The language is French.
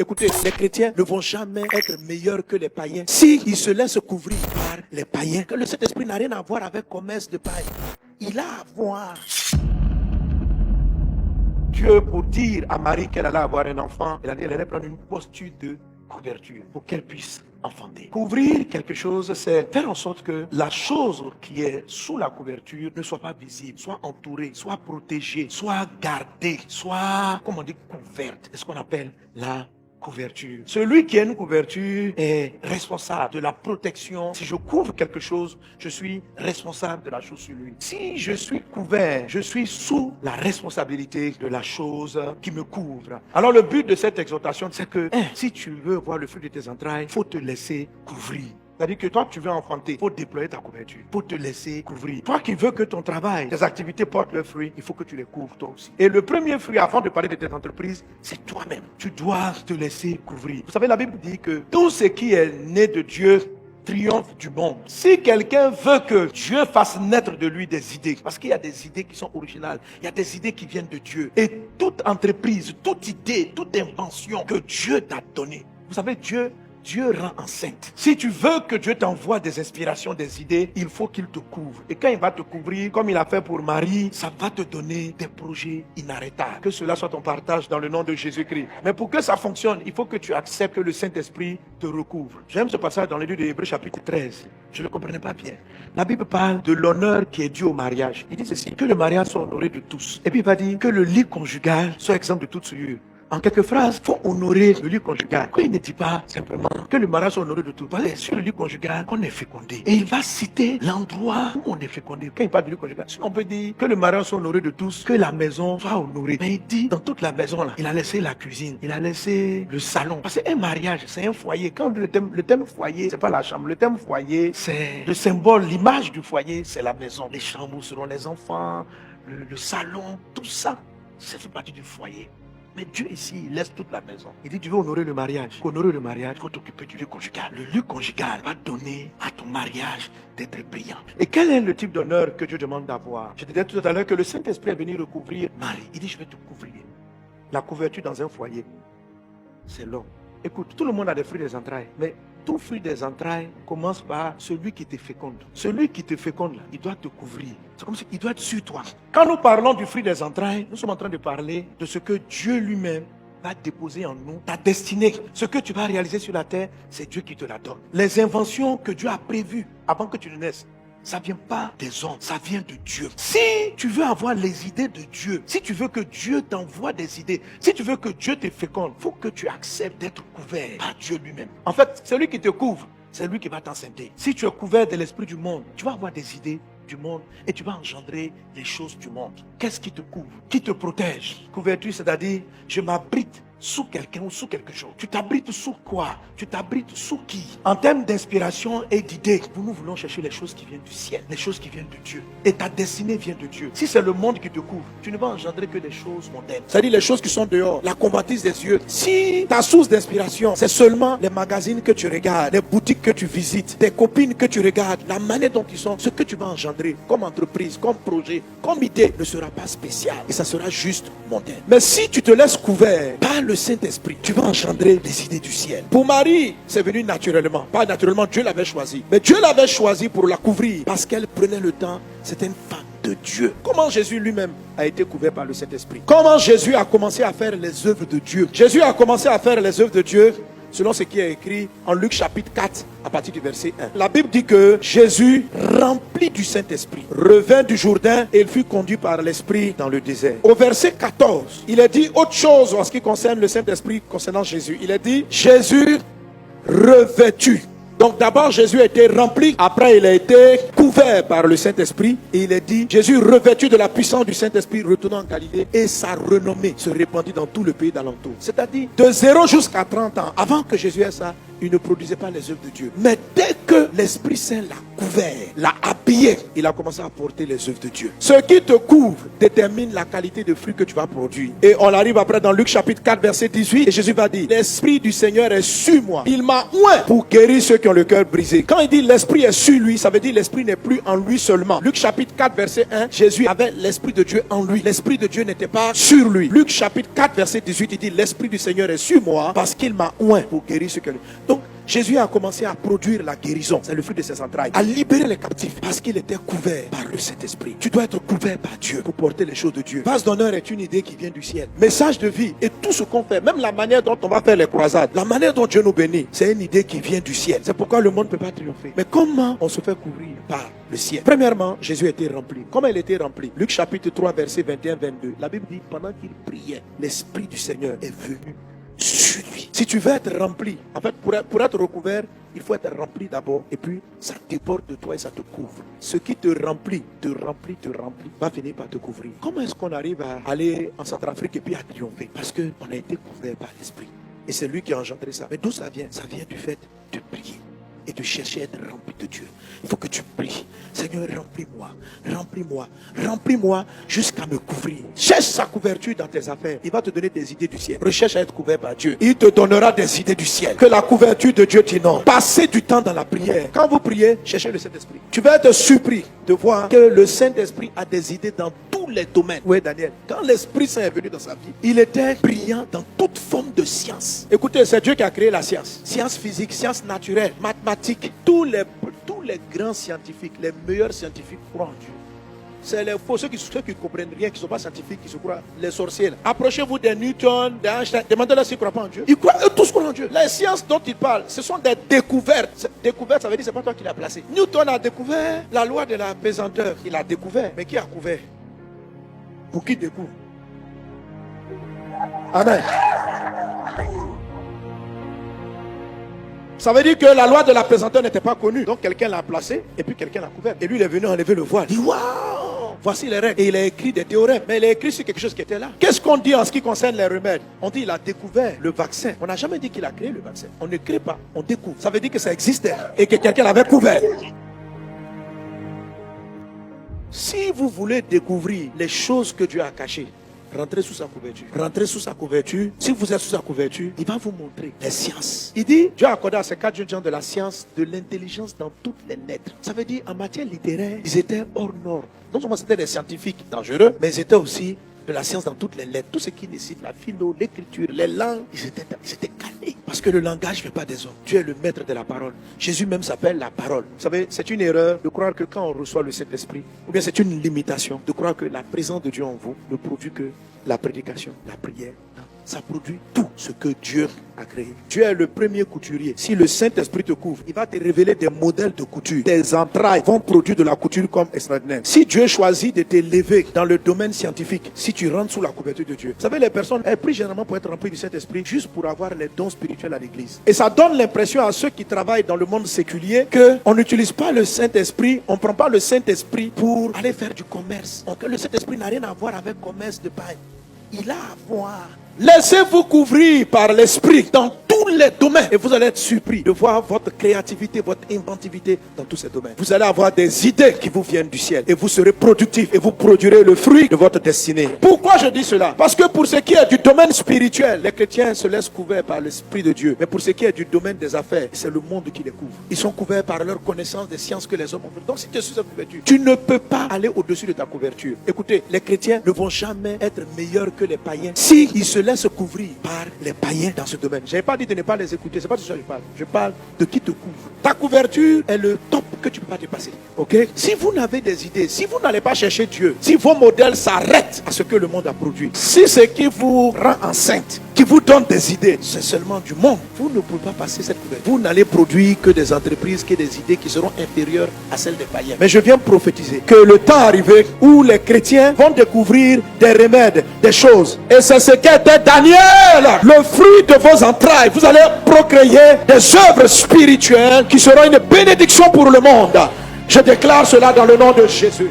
Écoutez, les chrétiens ne vont jamais être meilleurs que les païens s'ils se laissent couvrir par les païens. Que le Saint-Esprit n'a rien à voir avec commerce de paille. Il a à voir. Dieu, pour dire à Marie qu'elle allait avoir un enfant, elle allait prendre une posture de couverture pour qu'elle puisse enfanter. Couvrir quelque chose, c'est faire en sorte que la chose qui est sous la couverture ne soit pas visible, soit entourée, soit protégée, soit gardée, soit, comment on dit, couverte. C'est ce qu'on appelle la couverture. Celui qui a une couverture est responsable de la protection. Si je couvre quelque chose, je suis responsable de la chose sur lui. Si je suis couvert, je suis sous la responsabilité de la chose qui me couvre. Alors le but de cette exhortation, c'est que si tu veux voir le fruit de tes entrailles, il faut te laisser couvrir. C'est-à-dire que toi, tu veux enfanter, il faut déployer ta couverture, il faut te laisser couvrir. Toi qui veux que ton travail, tes activités portent leurs fruits, il faut que tu les couvres toi aussi. Et le premier fruit, avant de parler de tes entreprises, c'est toi-même. Tu dois te laisser couvrir. Vous savez, la Bible dit que tout ce qui est né de Dieu triomphe du monde. Si quelqu'un veut que Dieu fasse naître de lui des idées, parce qu'il y a des idées qui sont originales, il y a des idées qui viennent de Dieu. Et toute entreprise, toute idée, toute invention que Dieu t'a donnée, vous savez, Dieu rend enceinte. Si tu veux que Dieu t'envoie des inspirations, des idées, il faut qu'il te couvre. Et quand il va te couvrir, comme il a fait pour Marie, ça va te donner des projets inarrêtables. Que cela soit ton partage dans le nom de Jésus-Christ. Mais pour que ça fonctionne, il faut que tu acceptes que le Saint-Esprit te recouvre. J'aime ce passage dans le livre de Hébreux chapitre 13. Je ne le comprenais pas bien. La Bible parle de l'honneur qui est dû au mariage. Il dit ceci, que le mariage soit honoré de tous. Et puis il va dire que le lit conjugal soit exempt de toute souillure. En quelques phrases, il faut honorer le lit conjugal. Quand il ne dit pas simplement que le mariage soit honoré de tout, parce que c'est sur le lit conjugal qu'on est fécondé. Et il va citer l'endroit où on est fécondé. Quand il parle du lit conjugal, on peut dire que le mariage soit honoré de tous, que la maison soit honorée. Mais il dit, dans toute la maison, là, il a laissé la cuisine, il a laissé le salon. Parce qu'un mariage, c'est un foyer. Quand le thème foyer, c'est pas la chambre. Le thème foyer, c'est le symbole, l'image du foyer, c'est la maison. Les chambres où seront les enfants, le salon, tout ça, ça fait partie du foyer. Mais Dieu ici, il laisse toute la maison. Il dit, tu veux honorer le mariage. Pour honorer le mariage, il faut t'occuper du lieu conjugal. Le lieu conjugal va donner à ton mariage d'être brillant. Et quel est le type d'honneur que Dieu demande d'avoir? Je te disais tout à l'heure que le Saint-Esprit est venu recouvrir Marie. Il dit, je vais te couvrir. La couverture dans un foyer, c'est l'homme. Écoute, tout le monde a des fruits des entrailles, mais tout fruit des entrailles commence par celui qui te féconde. Celui qui te féconde, là, il doit te couvrir. C'est comme s'il doit être sur toi. Quand nous parlons du fruit des entrailles, nous sommes en train de parler de ce que Dieu lui-même va déposer en nous, ta destinée. Ce que tu vas réaliser sur la terre, c'est Dieu qui te la donne. Les inventions que Dieu a prévues avant que tu ne naisses, ça ne vient pas des hommes, ça vient de Dieu. Si tu veux avoir les idées de Dieu, si tu veux que Dieu t'envoie des idées, si tu veux que Dieu te féconde, il faut que tu acceptes d'être couvert par Dieu lui-même. En fait, celui qui te couvre, c'est lui qui va t'enceinter. Si tu es couvert de l'esprit du monde, tu vas avoir des idées du monde et tu vas engendrer les choses du monde. Qu'est-ce qui te couvre? Qui te protège? Couverture, c'est-à-dire, je m'abrite sous quelqu'un ou sous quelque chose. Tu t'abrites sous quoi? Tu t'abrites sous qui? En termes d'inspiration et d'idées, nous voulons chercher les choses qui viennent du ciel, les choses qui viennent de Dieu. Et ta destinée vient de Dieu. Si c'est le monde qui te couvre, tu ne vas engendrer que des choses mondaines. C'est-à-dire les choses qui sont dehors, la convoitise des yeux. Si ta source d'inspiration, c'est seulement les magazines que tu regardes, les boutiques que tu visites, tes copines que tu regardes, la manière dont ils sont, ce que tu vas engendrer comme entreprise, comme projet, comme idée, ne sera pas spécial. Et ça sera juste mondain. Mais si tu te laisses couvert par le Saint-Esprit, tu vas engendrer des idées du ciel. Pour Marie, c'est venu naturellement. Pas naturellement, Dieu l'avait choisi. Mais Dieu l'avait choisi pour la couvrir parce qu'elle prenait le temps. C'était une femme de Dieu. Comment Jésus lui-même a été couvert par le Saint-Esprit? Comment Jésus a commencé à faire les œuvres de Dieu? Jésus a commencé à faire les œuvres de Dieu selon ce qui est écrit en Luc chapitre 4 à partir du verset 1. La Bible dit que Jésus, rempli du Saint-Esprit, revint du Jourdain et il fut conduit par l'Esprit dans le désert. Au verset 14, il est dit autre chose en ce qui concerne le Saint-Esprit concernant Jésus. Il est dit Jésus revêtu. Donc d'abord Jésus a été rempli, après il a été couvert par le Saint-Esprit et il est dit Jésus revêtu de la puissance du Saint-Esprit retournant en Galilée et sa renommée se répandit dans tout le pays d'alentour. C'est-à-dire de 0 jusqu'à 30 ans, avant que Jésus ait ça, il ne produisait pas les œuvres de Dieu. Mais dès que l'Esprit Saint l'a couvert, l'a habillé, il a commencé à porter les œuvres de Dieu. Ce qui te couvre détermine la qualité de fruit que tu vas produire. Et on arrive après dans Luc chapitre 4 verset 18 et Jésus va dire: l'Esprit du Seigneur est sur moi. Il m'a oint pour guérir ceux qui ont le cœur brisé. Quand il dit l'Esprit est sur lui, ça veut dire l'Esprit n'est plus en lui seulement. Luc chapitre 4 verset 1, Jésus avait l'Esprit de Dieu en lui. L'Esprit de Dieu n'était pas sur lui. Luc chapitre 4 verset 18, il dit: l'Esprit du Seigneur est sur moi parce qu'il m'a oint pour guérir ceux qui ont le cœur. Donc Jésus a commencé à produire la guérison, c'est le fruit de ses entrailles, à libérer les captifs parce qu'il était couvert par le Saint-Esprit. Tu dois être couvert par Dieu pour porter les choses de Dieu. Base d'honneur est une idée qui vient du ciel. Message de vie et tout ce qu'on fait, même la manière dont on va faire les croisades, la manière dont Dieu nous bénit, c'est une idée qui vient du ciel. C'est pourquoi le monde ne peut pas triompher. Mais comment on se fait couvrir par le ciel? Premièrement, Jésus était rempli. Comment il était rempli? Luc chapitre 3 verset 21-22. La Bible dit: pendant qu'il priait, l'Esprit du Seigneur est venu sur lui. Si tu veux être rempli, en fait, pour être recouvert, il faut être rempli d'abord, et puis ça déborde de toi et ça te couvre. Ce qui te remplit, va finir par te couvrir. Comment est-ce qu'on arrive à aller en Centrafrique et puis à triompher? Parce qu'on a été couvert par l'Esprit. Et c'est lui qui a engendré ça. Mais d'où ça vient? Ça vient du fait de prier et de chercher à être rempli de Dieu. Il faut que tu pries: Seigneur, remplis-moi, remplis-moi, remplis-moi jusqu'à me couvrir. Cherche sa couverture dans tes affaires. Il va te donner des idées du ciel. Recherche à être couvert par Dieu. Il te donnera des idées du ciel. Que la couverture de Dieu t'inonde. Passez du temps dans la prière. Quand vous priez, cherchez le Saint-Esprit. Tu vas être surpris de voir que le Saint-Esprit a des idées dans tous les domaines. Oui, Daniel, quand l'Esprit Saint est venu dans sa vie, il était brillant dans toute forme de science. Écoutez, c'est Dieu qui a créé la science. Science physique, science naturelle, mathématiques. Tous les grands scientifiques, les meilleurs scientifiques croient en Dieu. C'est les faux, ceux qui ne comprennent rien, qui ne sont pas scientifiques, qui se croient les sorciers. Approchez-vous des Newton, des Einstein, demandez-leur s'ils ne croient pas en Dieu. Ils croient, eux tous croient en Dieu. Les sciences dont ils parlent, ce sont des découvertes. Découverte, ça veut dire que ce n'est pas toi qui l'as placé. Newton a découvert la loi de la pesanteur. Il a découvert. Mais qui a couvert? Pour qui découvre? Amen. Ça veut dire que la loi de la pesanteur n'était pas connue. Donc quelqu'un l'a placé et puis quelqu'un l'a couvert. Et lui, il est venu enlever le voile. Il dit: waouh, voici les règles. Et il a écrit des théorèmes. Mais il a écrit sur quelque chose qui était là. Qu'est-ce qu'on dit en ce qui concerne les remèdes? On dit: il a découvert le vaccin. On n'a jamais dit qu'il a créé le vaccin. On ne crée pas, on découvre. Ça veut dire que ça existait et que quelqu'un l'avait couvert. Si vous voulez découvrir les choses que Dieu a cachées, rentrez sous sa couverture. Rentrez sous sa couverture. Si vous êtes sous sa couverture, il va vous montrer les sciences. Il dit: Dieu a accordé à ces 4 jeunes gens de la science, de l'intelligence dans toutes les lettres. Ça veut dire, en matière littéraire, ils étaient hors norme. Non seulement c'était des scientifiques dangereux, mais ils étaient aussi de la science dans toutes les lettres. Tout ce qui nécessite la philo, l'écriture, les langues, ils étaient calés. Parce que le langage ne fait pas des hommes. Dieu est le maître de la parole. Jésus même s'appelle la parole. Vous savez, c'est une erreur de croire que quand on reçoit le Saint-Esprit, ou bien c'est une limitation de croire que la présence de Dieu en vous ne produit que la prédication, la prière. Non. Ça produit tout ce que Dieu a créé. Dieu est le premier couturier. Si le Saint-Esprit te couvre, il va te révéler des modèles de couture. Tes entrailles vont produire de la couture comme extraordinaire. Si Dieu choisit de t'élever dans le domaine scientifique, si tu rentres sous la couverture de Dieu, vous savez, les personnes, elles prient généralement pour être remplies du Saint-Esprit juste pour avoir les dons spirituels à l'église. Et ça donne l'impression à ceux qui travaillent dans le monde séculier qu'on n'utilise pas le Saint-Esprit, on ne prend pas le Saint-Esprit pour aller faire du commerce. Donc le Saint-Esprit n'a rien à voir avec commerce de pain. Il a à voir. Laissez-vous couvrir par l'Esprit dans tous les domaines et vous allez être surpris de voir votre créativité, votre inventivité dans tous ces domaines. Vous allez avoir des idées qui vous viennent du ciel et vous serez productif et vous produirez le fruit de votre destinée. Pourquoi je dis cela? Parce que pour ce qui est du domaine spirituel, les chrétiens se laissent couverts par l'Esprit de Dieu. Mais pour ce qui est du domaine des affaires, c'est le monde qui les couvre. Ils sont couverts par leur connaissance des sciences que les hommes ont. Donc si tu es sous cette couverture, tu ne peux pas aller au-dessus de ta couverture. Écoutez, les chrétiens ne vont jamais être meilleurs que les païens si ils se laissent couvrir par les païens dans ce domaine. Je n'ai pas dit de ne pas les écouter, c'est pas de ça que je parle. Je parle de qui te couvre. Ta couverture est le top que tu ne peux pas dépasser. Ok? Si vous n'avez des idées, si vous n'allez pas chercher Dieu, si vos modèles s'arrêtent à ce que le monde a produit, si ce qui vous rend enceinte, qui vous donne des idées, c'est seulement du monde, vous ne pouvez pas passer cette couverture. Vous n'allez produire que des entreprises, que des idées qui seront inférieures à celles des païens. Mais je viens prophétiser que le temps arrivé où les chrétiens vont découvrir des remèdes, des choses. Et c'est ce qu'était Daniel, le fruit de vos entrailles. Vous allez procréer des œuvres spirituelles qui seront une bénédiction pour le monde. Je déclare cela dans le nom de Jésus.